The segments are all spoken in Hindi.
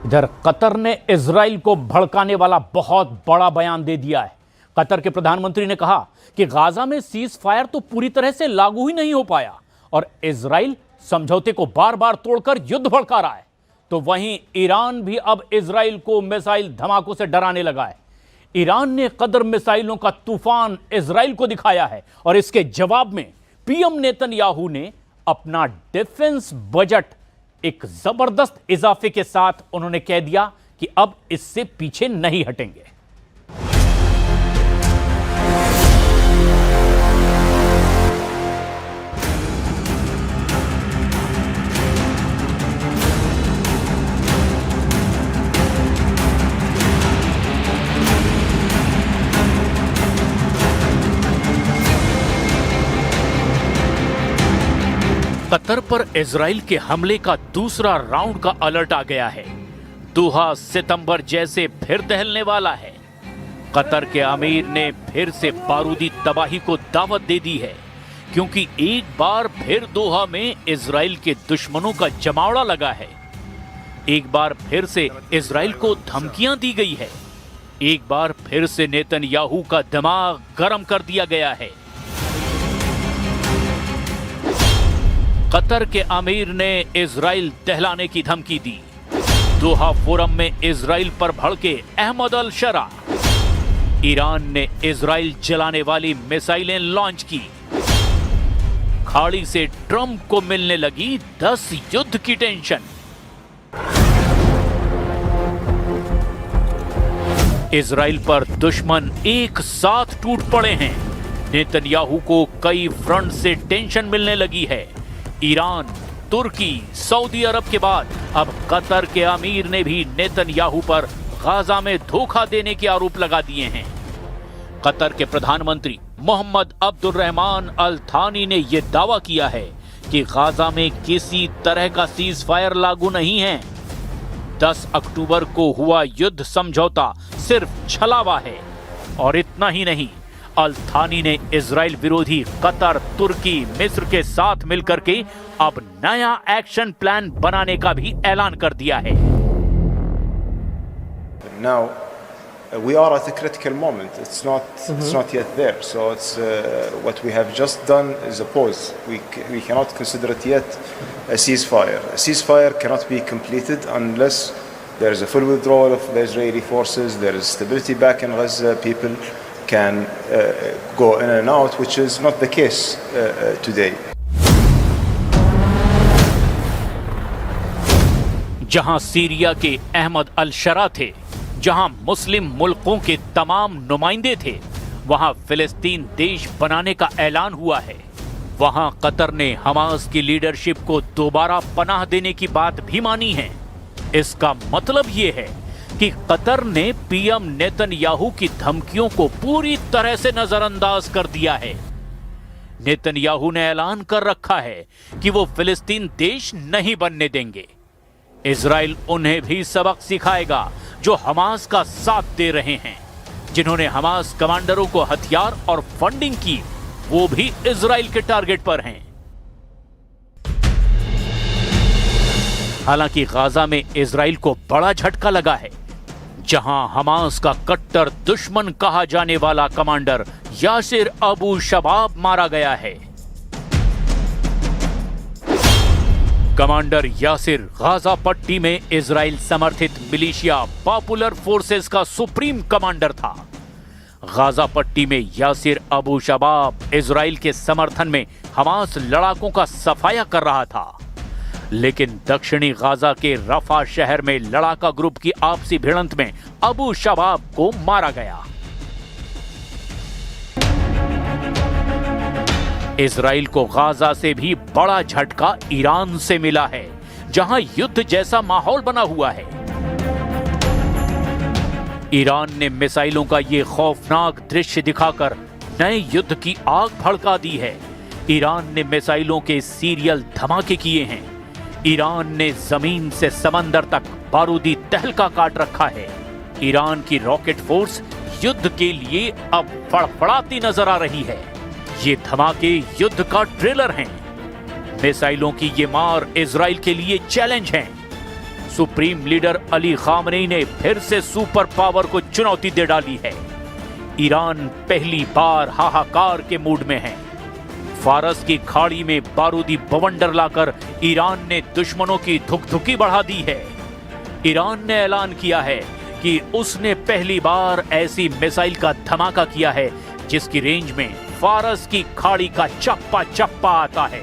इधर कतर ने इजराइल को भड़काने वाला बहुत बड़ा बयान दे दिया है। कतर के प्रधानमंत्री ने कहा कि गाजा में सीज फायर तो पूरी तरह से लागू ही नहीं हो पाया और इजराइल समझौते को बार बार तोड़कर युद्ध भड़का रहा है। तो वहीं ईरान भी अब इजराइल को मिसाइल धमाकों से डराने लगा है। ईरान ने कदर मिसाइलों का तूफान इजराइल को दिखाया है और इसके जवाब में पीएम नेतन्याहू ने अपना डिफेंस बजट एक जबरदस्त इजाफे के साथ उन्होंने कह दिया कि अब इससे पीछे नहीं हटेंगे। कतर पर इजराइल के हमले का दूसरा राउंड का अलर्ट आ गया है। दोहा सितंबर जैसे फिर दहलने वाला है। कतर के अमीर ने फिर से बारूदी तबाही को दावत दे दी है, क्योंकि एक बार फिर दोहा में इजराइल के दुश्मनों का जमावड़ा लगा है। एक बार फिर से इजराइल को धमकियां दी गई है। एक बार फिर से नेतन्याहू का दिमाग गर्म कर दिया गया है। कतर के अमीर ने इजराइल दहलाने की धमकी दी। दोहा फोरम में इजराइल पर भड़के अहमद अल शरा। ईरान ने इजराइल जलाने वाली मिसाइलें लॉन्च की। खाड़ी से ट्रंप को मिलने लगी 10 युद्ध की टेंशन। इजराइल पर दुश्मन एक साथ टूट पड़े हैं। नेतन्याहू को कई फ्रंट से टेंशन मिलने लगी है। ईरान, तुर्की, सऊदी अरब के बाद अब कतर के अमीर ने भी नेतन्याहू पर गाजा में धोखा देने के आरोप लगा दिए हैं। कतर के प्रधानमंत्री मोहम्मद अब्दुर्रहमान अल थानी ने यह दावा किया है कि गाजा में किसी तरह का सीज फायर लागू नहीं है। 10 अक्टूबर को हुआ युद्ध समझौता सिर्फ छलावा है। और इतना ही नहीं, अल थानी ने इजराइल विरोधी कतर, तुर्की, मिस्र के साथ मिलकर के अब नया एक्शन प्लान बनाने का भी ऐलान कर दिया है। Now we are at a critical moment. It's not yet there. So it's what we have just done is a pause. We cannot consider it yet a ceasefire. A ceasefire cannot be completed unless there is a full withdrawal of the Israeli forces. There is stability back in Gaza. People can go in and out, which is not the case today. जहां सीरिया के अहमद अल शरा थे, जहां मुस्लिम मुल्कों के तमाम नुमाइंदे थे, वहां फिलिस्तीन देश बनाने का ऐलान हुआ है। वहां कतर ने हमास की लीडरशिप को दोबारा पनाह देने की बात भी मानी है। इसका मतलब यह है कि कतर ने पीएम नेतन्याहू की धमकियों को पूरी तरह से नजरअंदाज कर दिया है। नेतन्याहू ने ऐलान कर रखा है कि वो फिलिस्तीन देश नहीं बनने देंगे। इजराइल उन्हें भी सबक सिखाएगा जो हमास का साथ दे रहे हैं। जिन्होंने हमास कमांडरों को हथियार और फंडिंग की, वो भी इजराइल के टारगेट पर हैं। हालांकि गाजा में इजराइल को बड़ा झटका लगा है, जहां हमास का कट्टर दुश्मन कहा जाने वाला कमांडर यासिर अबू शबाब मारा गया है। कमांडर यासिर गाजा पट्टी में इजराइल समर्थित मिलिशिया पॉपुलर फोर्सेस का सुप्रीम कमांडर था। गाजा पट्टी में यासिर अबू शबाब इजराइल के समर्थन में हमास लड़ाकों का सफाया कर रहा था। लेकिन दक्षिणी गाजा के रफा शहर में लड़ाका ग्रुप की आपसी भिड़ंत में अबू शबाब को मारा गया। इजराइल को गाजा से भी बड़ा झटका ईरान से मिला है, जहां युद्ध जैसा माहौल बना हुआ है। ईरान ने मिसाइलों का ये खौफनाक दृश्य दिखाकर नए युद्ध की आग भड़का दी है। ईरान ने मिसाइलों के सीरियल धमाके किए हैं। ईरान ने जमीन से समंदर तक बारूदी तहलका काट रखा है। ईरान की रॉकेट फोर्स युद्ध के लिए अब फड़फड़ाती नजर आ रही है। ये धमाके युद्ध का ट्रेलर हैं। मिसाइलों की ये मार इजराइल के लिए चैलेंज है। सुप्रीम लीडर अली खामनेई ने फिर से सुपर पावर को चुनौती दे डाली है। ईरान पहली बार हाहाकार के मूड में है। फारस की खाड़ी में बारूदी बवंडर लाकर ईरान ने दुश्मनों की धुकधुकी बढ़ा दी है। ईरान ने ऐलान किया है कि उसने पहली बार ऐसी मिसाइल का धमाका किया है जिसकी रेंज में फारस की खाड़ी का चप्पा चप्पा आता है।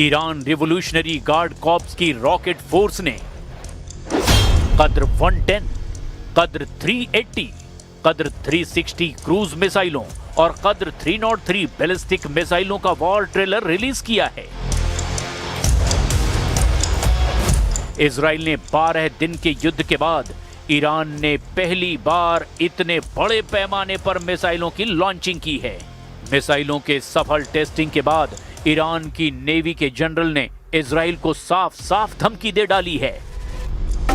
ईरान रिवोल्यूशनरी गार्ड कॉर्प्स की रॉकेट फोर्स ने कद्र 110, कद्र 380, कद्र 360 क्रूज मिसाइलों और कद्र 303 बैलिस्टिक मिसाइलों का वॉर ट्रेलर रिलीज किया है। इजराइल ने 12 दिन के युद्ध के बाद ईरान ने पहली बार इतने बड़े पैमाने पर मिसाइलों की लॉन्चिंग की है। मिसाइलों के सफल टेस्टिंग के बाद ईरान की नेवी के जनरल ने इजराइल को साफ साफ धमकी दे डाली है